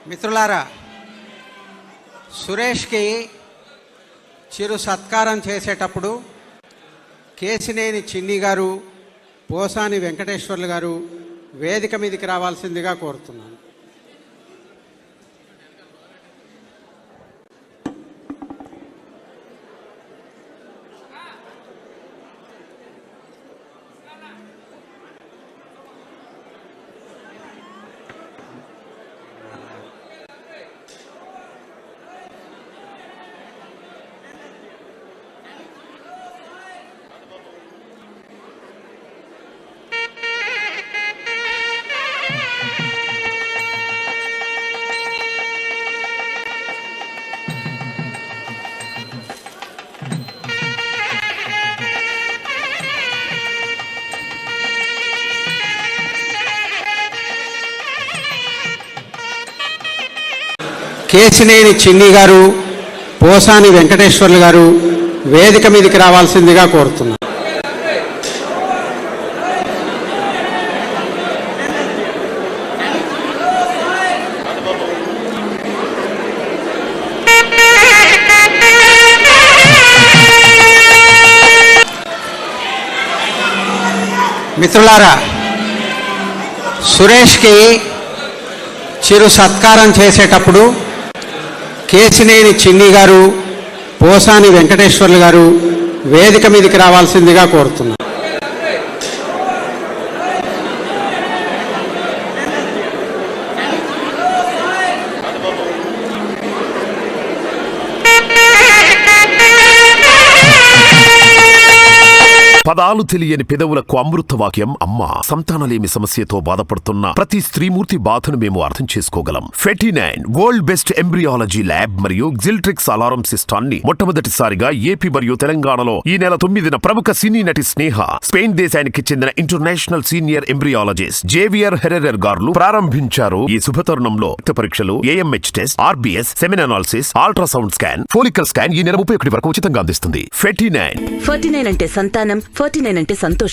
మిత్రులారా, సురేష్కి చిరు సత్కారం చేసేటప్పుడు కేసినేని చిన్ని గారు, పోసాని వెంకటేశ్వర్లు గారు వేదిక మీదకి రావాల్సిందిగా కోరుతున్నాను. కేసినేని చిన్ని గారు, పోసాని వెంకటేశ్వర్లు గారు వేదిక మీదకి రావాల్సిందిగా కోరుతున్నాను. మిత్రులారా, సురేష్కి చిరు సత్కారం చేసేటప్పుడు కేసినేని చిన్ని గారు, పోసాని వెంకటేశ్వర్లు గారు వేదిక మీదకి రావాల్సిందిగా కోరుతున్నాను. పదాలు తెలియని పెదవులకు అమృత వాక్యం అమ్మ. సంతానలేమి సమస్యతో బాధపడుతున్న ప్రతి స్త్రీమూర్తి బాధను మేము అర్థం చేసుకోగలం. ఫెటీ9 వరల్డ్ బెస్ట్ ఎంబ్రియాలజీ ల్యాబ్ మరియు జిల్ట్రిక్స్ అలారం సిస్టాన్ని మొట్టమొదటిసారిగా ఏపీ మరియు తెలంగాణలో ఈ నెల 9న ప్రముఖ సినీ నటి స్నేహ, స్పెయిన్ దేశానికి చెందిన international senior embryologist Javier Herrera గారు ప్రారంభించారు. ఈ శుభతరుణంలో రక్త పరీక్షలు, AMH test, RBS, semen analysis, ultrasound scan, follicle scan ఈ నెల 31 వరకు ఉచితంగా అందిస్తుంది. ఫెటీ9 అంటే సంతానం, 49 అంటే సంతోషం.